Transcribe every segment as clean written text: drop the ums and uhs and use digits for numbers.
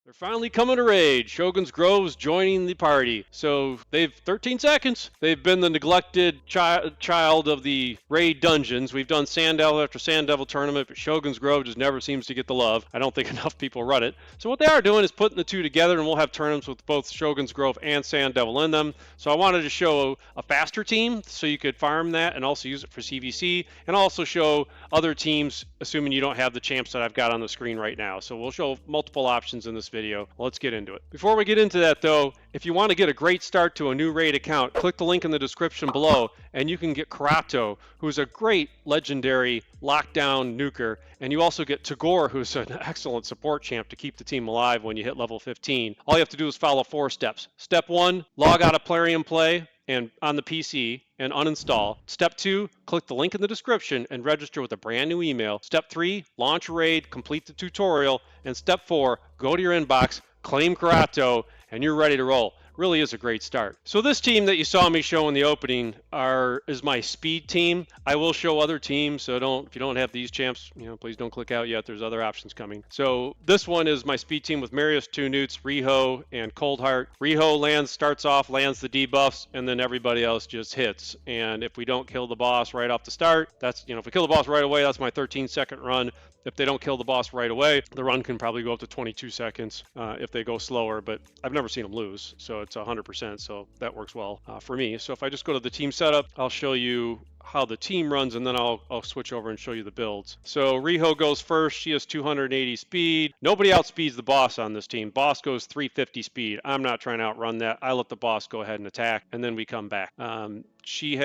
They're finally coming to raid. Shogun's Grove's joining the party. So they've 13 seconds. They've been the neglected child of the raid dungeons. We've done Sand Devil after Sand Devil tournament, but Shogun's Grove just never seems to get the love. I don't think enough people run it. So what they are doing is putting the two together, and we'll have tournaments with both Shogun's Grove and Sand Devil in them. So I wanted to show a faster team so you could farm that and also use it for CVC, and also show other teams, assuming you don't have the champs that I've got on the screen right now. So we'll show multiple options in this video. Let's get into it. Before we get into that though, if you want to get a great start to a new raid account, click the link in the description below and you can get Karato, who's a great legendary lockdown nuker, and you also get Tagoar, who's an excellent support champ to keep the team alive when you hit level 15. All you have to do is follow 4 steps. Step 1, log out of Plarium Play and on the PC and uninstall. Step 2, click the link in the description and register with a brand new email. Step 3, launch a raid, complete the tutorial. And step 4, go to your inbox, claim Karato, and you're ready to roll. Really is a great start. So this team that you saw me show in the opening is my speed team. I will show other teams, so if you don't have these champs, please don't click out yet. There's other options coming. So this one is my speed team with Marius, 2 Newts, Riho, and Coldheart. Riho starts off, lands the debuffs, and then everybody else just hits. And if we don't kill the boss right off the start, if we kill the boss right away, that's my 13-second run. If they don't kill the boss right away, the run can probably go up to 22 seconds if they go slower, but I've never seen them lose, so it's 100%, so that works well for me. So if I just go to the team setup, I'll show you how the team runs, and then I'll switch over and show you the builds. So Riho goes first. She has 280 speed. Nobody outspeeds the boss on this team. Boss goes 350 speed. I'm not trying to outrun that. I let the boss go ahead and attack, and then we come back. She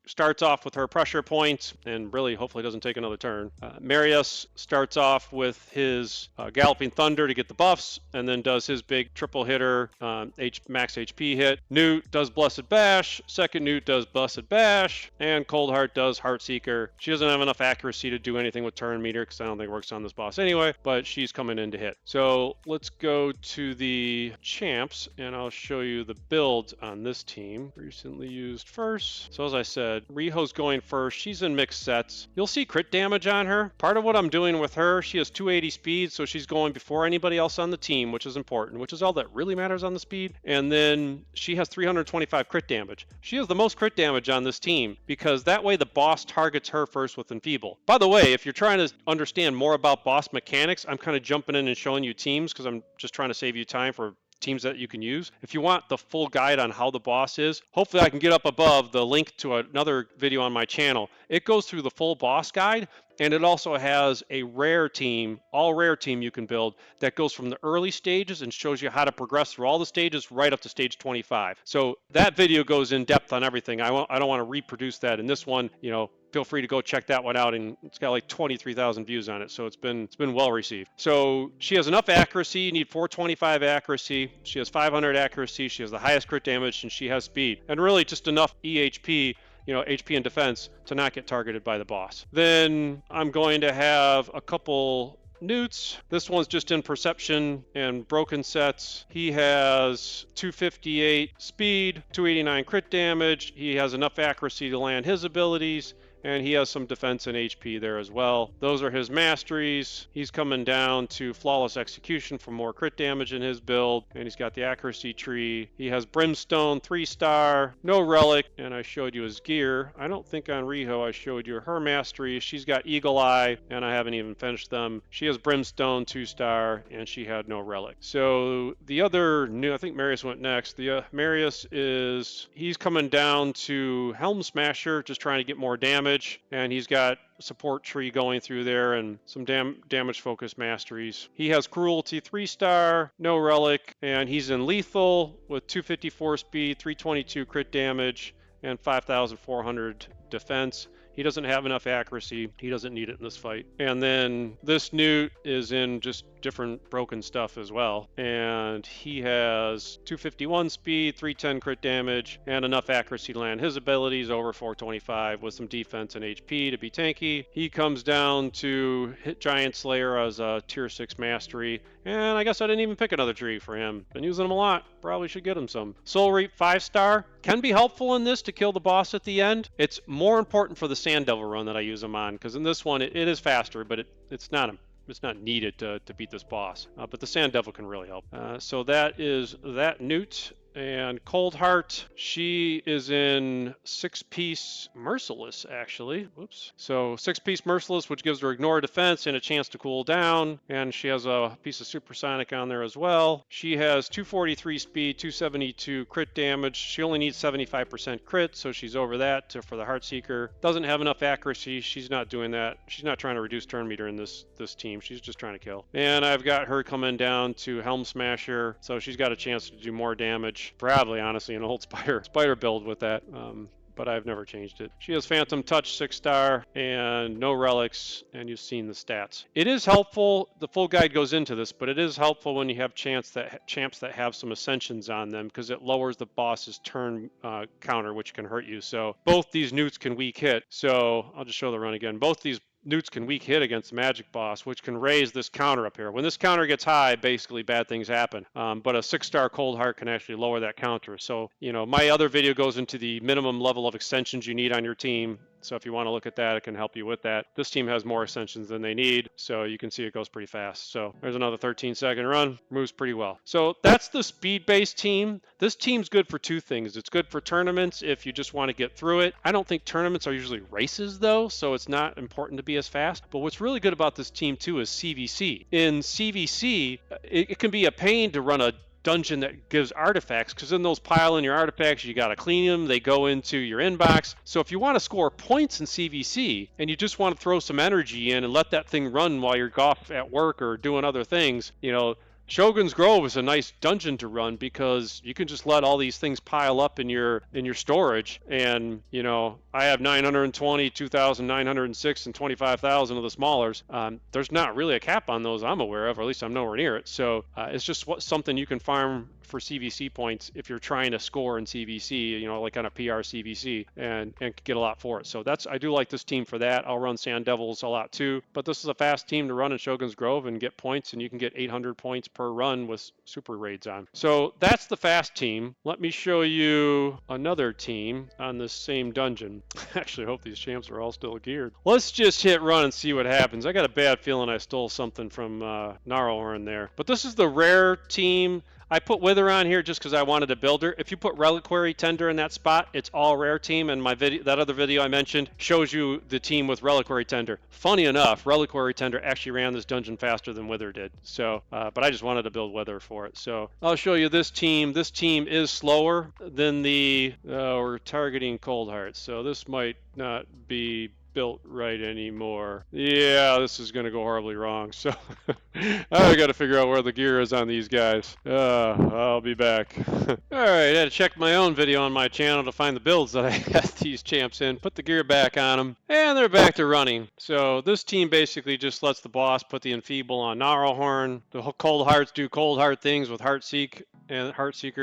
starts off with her pressure point and really hopefully doesn't take another turn. Marius starts off with his Galloping Thunder to get the buffs and then does his big triple hitter max HP hit. Newt does Blessed Bash, second Newt does Blessed Bash, and Coldheart does Heartseeker. She doesn't have enough accuracy to do anything with turn meter because I don't think it works on this boss anyway, but she's coming in to hit. So let's go to the champs and I'll show you the build on this team. Recently used first. So as I said, Riho's going first. She's in mixed sets. You'll see crit damage on her. Part of what I'm doing with her, she has 280 speed, so she's going before anybody else on the team, which is important, which is all that really matters on the speed. And then she has 325 crit damage. She has the most crit damage on this team because that way the boss targets her first with Enfeeble. By the way, if you're trying to understand more about boss mechanics, I'm kind of jumping in and showing you teams because I'm just trying to save you time for teams that you can use. If you want the full guide on how the boss is, hopefully I can get up above the link to another video on my channel. It goes through the full boss guide, and it also has a rare team, all rare team you can build that goes from the early stages and shows you how to progress through all the stages right up to stage 25. So that video goes in depth on everything. I don't want to reproduce that in this one. Feel free to go check that one out, and it's got like 23,000 views on it, so it's been well received. So she has enough accuracy. You need 425 accuracy. She has 500 accuracy. She has the highest crit damage, and she has speed, and really just enough EHP, HP and defense to not get targeted by the boss. Then I'm going to have a couple Newts. This one's just in perception and broken sets. He has 258 speed, 289 crit damage. He has enough accuracy to land his abilities, and he has some defense and HP there as well. Those are his masteries. He's coming down to Flawless Execution for more crit damage in his build, and he's got the accuracy tree. He has Brimstone, 3-star, no relic, and I showed you his gear. I don't think on Riho I showed you her masteries. She's got Eagle Eye, and I haven't even finished them. She has Brimstone, 2-star, and she had no relic. So the other new, I think Marius went next. Marius he's coming down to Helm Smasher, just trying to get more damage. And he's got a support tree going through there and some damage focused masteries. He has Cruelty, 3-star, no relic, and he's in lethal with 254 speed, 322 crit damage, and 5,400 defense. He doesn't have enough accuracy. He doesn't need it in this fight. And then this Newt is in just different broken stuff as well. And he has 251 speed, 310 crit damage, and enough accuracy to land his abilities over 425 with some defense and HP to be tanky. He comes down to hit Giant Slayer as a tier 6 mastery. And I guess I didn't even pick another tree for him. Been using him a lot. Probably should get him some. Soul Reap, 5-star. Can be helpful in this to kill the boss at the end. It's more important for the Sand Devil run that I use him on, because in this one it is faster, but it's not it's not needed to beat this boss. But the Sand Devil can really help. So that is that Newt. And Cold Heart, she is in 6-piece Merciless, actually. Whoops. So 6-piece Merciless, which gives her Ignore Defense and a chance to cool down. And she has a piece of Supersonic on there as well. She has 243 speed, 272 crit damage. She only needs 75% crit, so she's over that for the Heartseeker. Doesn't have enough accuracy. She's not doing that. She's not trying to reduce turn meter in this team. She's just trying to kill. And I've got her coming down to Helm Smasher, so she's got a chance to do more damage. Probably, honestly, an old spider build with that. But I've never changed it. She has Phantom Touch 6-star and no relics, and you've seen the stats. It is helpful, the full guide goes into this, but it is helpful when you have champs that have some ascensions on them, because it lowers the boss's turn counter, which can hurt you. So both these Newts can weak hit. So I'll just show the run again. Both these Newts can weak hit against the magic boss, which can raise this counter up here. When this counter gets high, basically bad things happen. But a 6-star Cold Heart can actually lower that counter. So, my other video goes into the minimum level of extensions you need on your team. So if you want to look at that, it can help you with that. This team has more ascensions than they need, so you can see it goes pretty fast. So there's another 13-second run, moves pretty well. So that's the speed-based team. This team's good for two things. It's good for tournaments if you just want to get through it. I don't think tournaments are usually races, though, so it's not important to be as fast. But what's really good about this team, too, is CVC. In CVC, it can be a pain to run a dungeon that gives artifacts, because in those pile in your artifacts, you got to clean them, they go into your inbox. So if you want to score points in CVC and you just want to throw some energy in and let that thing run while you're off at work or doing other things, Shogun's Grove is a nice dungeon to run, because you can just let all these things pile up in your storage. And I have 920, 2,906, and 25,000 of the smallers. There's not really a cap on those I'm aware of, or at least I'm nowhere near it. So it's just something you can farm for CVC points if you're trying to score in CVC, like on a PR CVC, and get a lot for it. So I do like this team for that. I'll run Sand Devils a lot too, but this is a fast team to run in Shogun's Grove and get points, and you can get 800 points per run with super raids on. So that's the fast team. Let me show you another team on this same dungeon. Actually, I hope these champs are all still geared. Let's just hit run and see what happens. I got a bad feeling I stole something from Gnarlhorn there, but this is the rare team. I put Wither on here just because I wanted a builder. If you put Reliquary Tender in that spot, it's all rare team. And that other video I mentioned shows you the team with Reliquary Tender. Funny enough, Reliquary Tender actually ran this dungeon faster than Wither did. So, but I just wanted to build Wither for it. So I'll show you this team. This team is slower than we're targeting Cold Heart. So this might not be built right anymore. Yeah, this is going to go horribly wrong. So I got to figure out where the gear is on these guys. I'll be back. All right, I had to check my own video on my channel to find the builds that I had these champs in, put the gear back on them, and they're back to running. So this team basically just lets the boss put the Enfeeble on Gnarlhorn. The Cold Hearts do Cold Heart things with Heartseeker,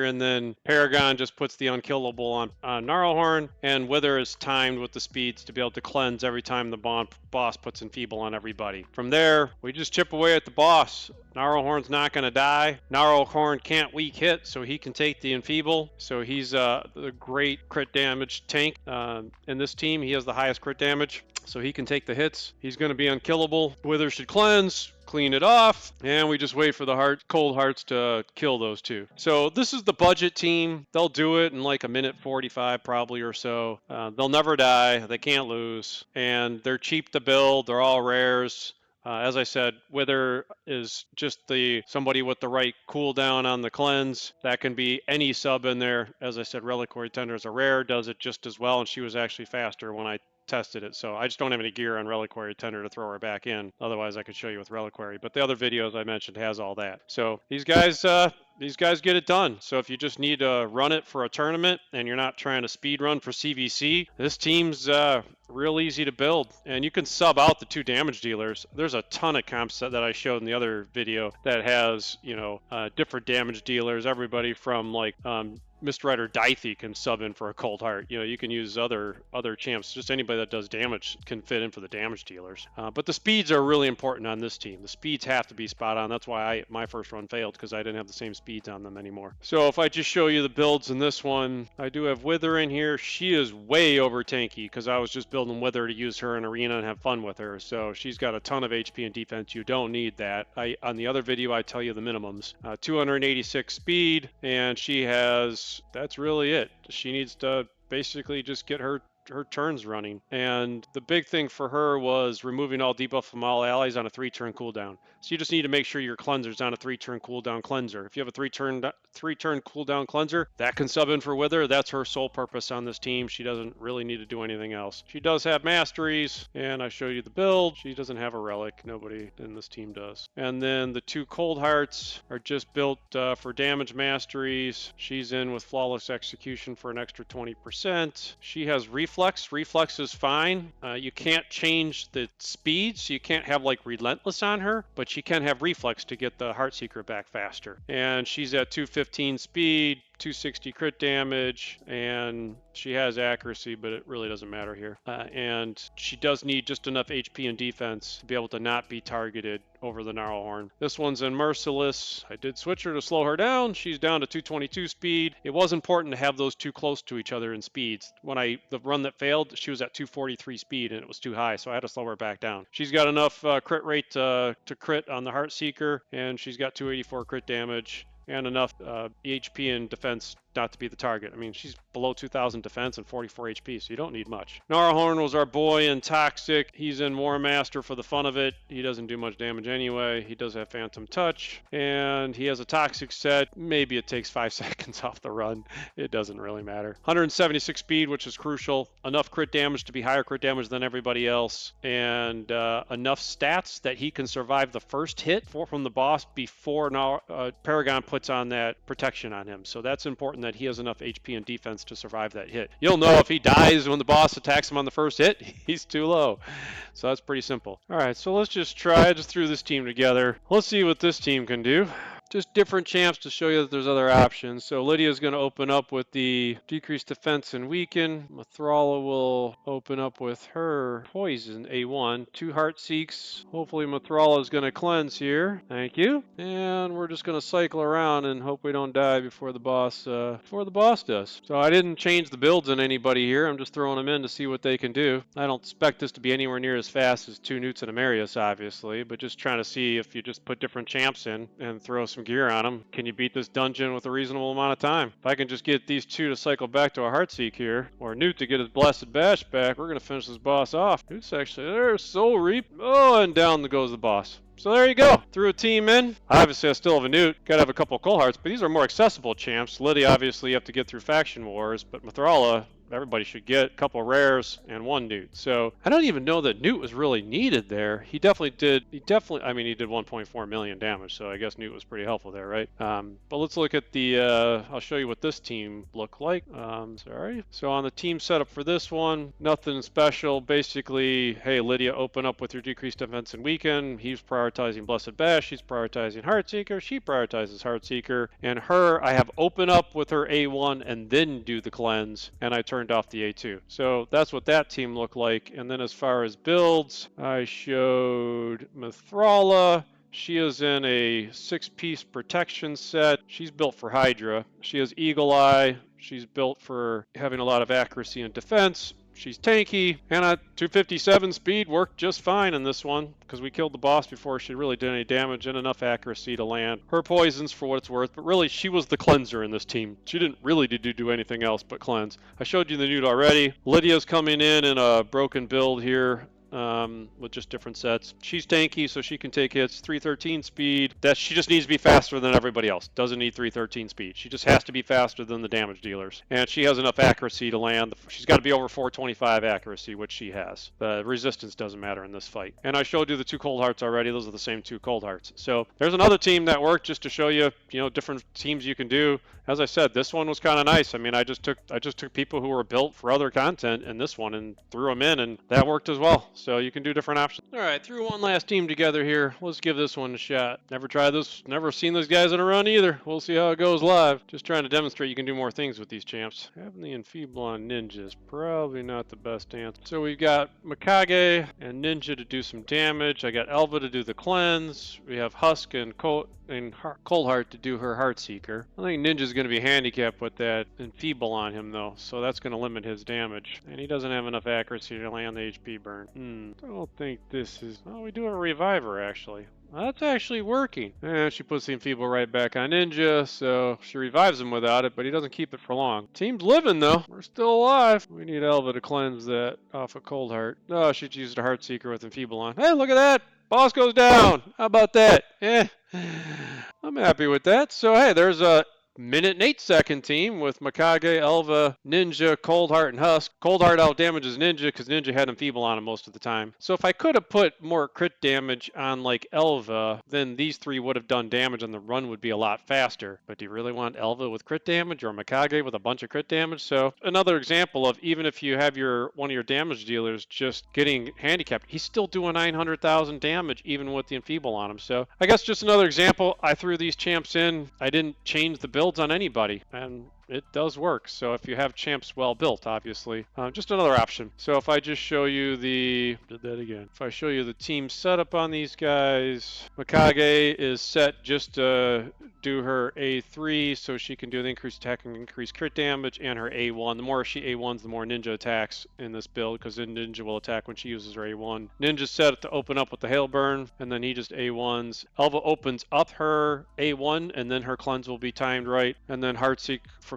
and then Paragon just puts the Unkillable on Gnarlhorn, and Wither is timed with the speeds to be able to cleanse every time the boss puts Enfeeble on everybody. From there, we just chip away at the boss. Gnarlhorn's not going to die. Gnarlhorn can't weak hit, so he can take the Enfeeble. So he's a great crit damage tank in this team. He has the highest crit damage, so he can take the hits. He's going to be unkillable. Wither should cleanse, clean it off, and we just wait for the Cold Hearts to kill those two. So this is the budget team. They'll do it in like a minute 45 probably or so. They'll never die. They can't lose, and they're cheap to build. They're all rares. As I said, Wither is just somebody with the right cooldown on the cleanse. That can be any sub in there. As I said, Reliquary Tender is a rare, does it just as well, and she was actually faster when I tested it. So I just don't have any gear on Reliquary Tender to throw her back in. Otherwise, I could show you with Reliquary. But the other videos I mentioned has all that. So these guys get it done. So if you just need to run it for a tournament and you're not trying to speed run for CVC, this team's real easy to build. And you can sub out the 2 damage dealers. There's a ton of comps that I showed in the other video that has, different damage dealers. Everybody from like Mr. Rider Dythy can sub in for a Cold Heart. You can use other champs. Just anybody that does damage can fit in for the damage dealers. But the speeds are really important on this team. The speeds have to be spot on. That's why my first run failed, because I didn't have the same speeds on them anymore. So if I just show you the builds in this one, I do have Wither in here. She is way over tanky because I was just building Wither to use her in arena and have fun with her. So she's got a ton of HP and defense. You don't need that. On the other video, I tell you the minimums. 286 speed, and she has, that's really it. She needs to basically just get her turns running. And the big thing for her was removing all debuff from all allies on a 3-turn cooldown. So you just need to make sure your cleanser's on a 3-turn cooldown cleanser. If you have a 3-turn cooldown cleanser, that can sub in for Wither. That's her sole purpose on this team. She doesn't really need to do anything else. She does have masteries, and I show you the build. She doesn't have a relic. Nobody in this team does. And then the 2 Cold Hearts are just built for damage masteries. She's in with flawless execution for an extra 20%. She has reflex. Reflex is fine. You can't change the speed, so you can't have like relentless on her, but she can have reflex to get the Heartseeker back faster. And she's at 215 speed, 260 crit damage, and she has accuracy, but it really doesn't matter here. And she does need just enough HP and defense to be able to not be targeted over the Gnarlhorn. This one's in Merciless. I did switch her to slow her down. She's down to 222 speed. It was important to have those two close to each other in speeds. The run that failed, she was at 243 speed and it was too high, so I had to slow her back down. She's got enough crit rate to crit on the Heartseeker, and she's got 284 crit damage and enough HP and defense not to be the target. I mean, she's below 2,000 defense and 44 HP, so you don't need much. Gnarlhorn was our boy in Toxic. He's in War Master for the fun of it. He doesn't do much damage anyway. He does have Phantom Touch, and he has a Toxic set. Maybe it takes 5 seconds off the run. It doesn't really matter. 176 speed, which is crucial. Enough crit damage to be higher crit damage than everybody else, and enough stats that he can survive the first hit from the boss before Paragon puts on that protection on him. So that's important that he has enough HP and defense to survive that hit. You'll know if he dies when the boss attacks him on the first hit, he's too low. So that's pretty simple. All right, so let's just try. I just threw this team together. Let's see what this team can do. Just different champs to show you that there's other options. So Lydia's going to open up with the decreased defense and weaken. Mithrala will open up with her poison, A1. 2 Heartseeks. Hopefully Mithrala is going to cleanse here. Thank you. And we're just going to cycle around and hope we don't die before the boss does. So I didn't change the builds on anybody here. I'm just throwing them in to see what they can do. I don't expect this to be anywhere near as fast as 2 Newts and a Marius, obviously, but just trying to see if you just put different champs in and throw some gear on them. Can you beat this dungeon with a reasonable amount of time? If I can just get these 2 to cycle back to a Heartseek here, or Newt to get his Blessed Bash back, we're going to finish this boss off. Newt's actually there. Soul Reap. Oh, and down goes the boss. So there you go. Threw a team in. Obviously, I still have a Newt. Got to have a couple of Cold Hearts, but these are more accessible champs. Lydia, obviously, you have to get through Faction Wars, but Mithrala, everybody should get a couple rares and 1 Newt. So I don't even know that Newt was really needed there. He definitely did 1.4 million damage, so I guess Newt was pretty helpful there, right? But let's look at the, I'll show you what this team looked like. So on the team setup for this one, nothing special. Basically, hey, Lydia, open up with your decreased defense and weaken. He's prioritizing Blessed Bash. She's prioritizing Heartseeker. She prioritizes Heartseeker. And her, I have open up with her A1 and then do the cleanse. And I turned off the A2. So that's what that team looked like. And then as far as builds, I showed Mithrala. She is in a 6-piece protection set. She's built for Hydra. She has Eagle Eye. She's built for having a lot of accuracy and defense. She's tanky, and at 257 speed worked just fine in this one because we killed the boss before she really did any damage and enough accuracy to land. Her poisons for what it's worth, but really she was the cleanser in this team. She didn't really do anything else but cleanse. I showed you the Newt already. Lydia's coming in a broken build here. With just different sets. She's tanky, so she can take hits. 313 speed. She just needs to be faster than everybody else. Doesn't need 313 speed. She just has to be faster than the damage dealers. And she has enough accuracy to land. She's got to be over 425 accuracy, which she has. The resistance doesn't matter in this fight. And I showed you the 2 Cold Hearts already. Those are the same 2 Cold Hearts. So there's another team that worked just to show you, different teams you can do. As I said, this one was kind of nice. I mean, I just took people who were built for other content in this one and threw them in, and that worked as well. So you can do different options. All right, threw one last team together here. Let's give this one a shot. Never tried this, never seen those guys in a run either. We'll see how it goes live. Just trying to demonstrate you can do more things with these champs. Having the enfeeble on ninja is probably not the best answer. So we've got Mikage and Ninja to do some damage. I got Elva to do the cleanse. We have Husk and Coldheart to do her Heartseeker. I think Ninja's going to be handicapped with that enfeeble on him though, so that's going to limit his damage. And he doesn't have enough accuracy to land the HP burn. I don't think this is... Oh, we do a reviver actually. That's actually working. And she puts the enfeeble right back on Ninja, so she revives him without it, but he doesn't keep it for long. Team's living though. We're still alive. We need Elva to cleanse that off of Coldheart. Oh, she used a Heartseeker with enfeeble on. Hey, look at that! Boss goes down. How about that? I'm happy with that. So hey, there's a minute and 8 second team with Mikage, Elva, Ninja, Coldheart, and Husk. Coldheart out damages Ninja because Ninja had enfeeble on him most of the time. So if I could have put more crit damage on like Elva, then these three would have done damage and the run would be a lot faster. But do you really want Elva with crit damage or Mikage with a bunch of crit damage? So another example of even if you have one of your damage dealers just getting handicapped, he's still doing 900,000 damage even with the enfeeble on him. So I guess just another example. I threw these champs in. I didn't change the builds on anybody, and it does work. So if you have champs well built, obviously, just another option. So if I just show you if I show you the team setup on these guys, Mikage is set just to do her A3 so she can do the increased attack and increased crit damage, and her A1. The more she A1s, the more Ninja attacks in this build, because then Ninja will attack when she uses her A1. Ninja's set to open up with the Hail Burn, and then he just A1s. Elva opens up her A1, and then her cleanse will be timed right, and then Heartseek for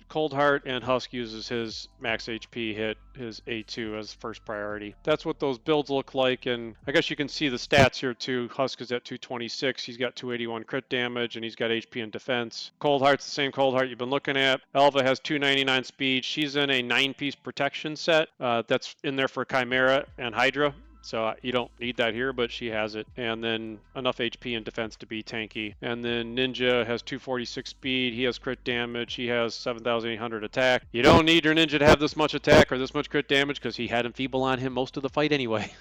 Coldheart, and Husk uses his max HP hit, his A2 as first priority. That's what those builds look like, and I guess you can see the stats here too. Husk is at 226, he's got 281 crit damage, and he's got HP and defense. Coldheart's the same Coldheart you've been looking at. Elva has 299 speed. She's in a 9-piece protection set that's in there for Chimera and Hydra. So you don't need that here, but she has it. And then enough HP and defense to be tanky. And then Ninja has 246 speed. He has crit damage. He has 7,800 attack. You don't need your Ninja to have this much attack or this much crit damage because he had enfeeble on him most of the fight anyway.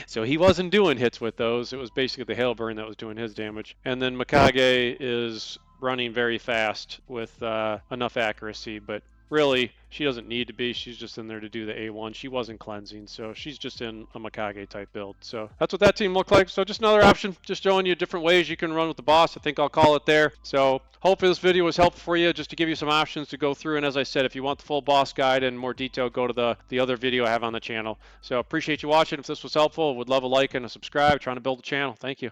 So he wasn't doing hits with those. It was basically the Hail Burn that was doing his damage. And then Mikage is running very fast with enough accuracy, but really, she doesn't need to be. She's just in there to do the A1. She wasn't cleansing, so she's just in a Mikage type build. So that's what that team looked like. So just another option, just showing you different ways you can run with the boss. I think I'll call it there. So hopefully this video was helpful for you, just to give you some options to go through. And as I said, if you want the full boss guide and more detail, go to the other video I have on the channel. So appreciate you watching. If this was helpful, would love a like and a subscribe. Trying to build the channel. Thank you.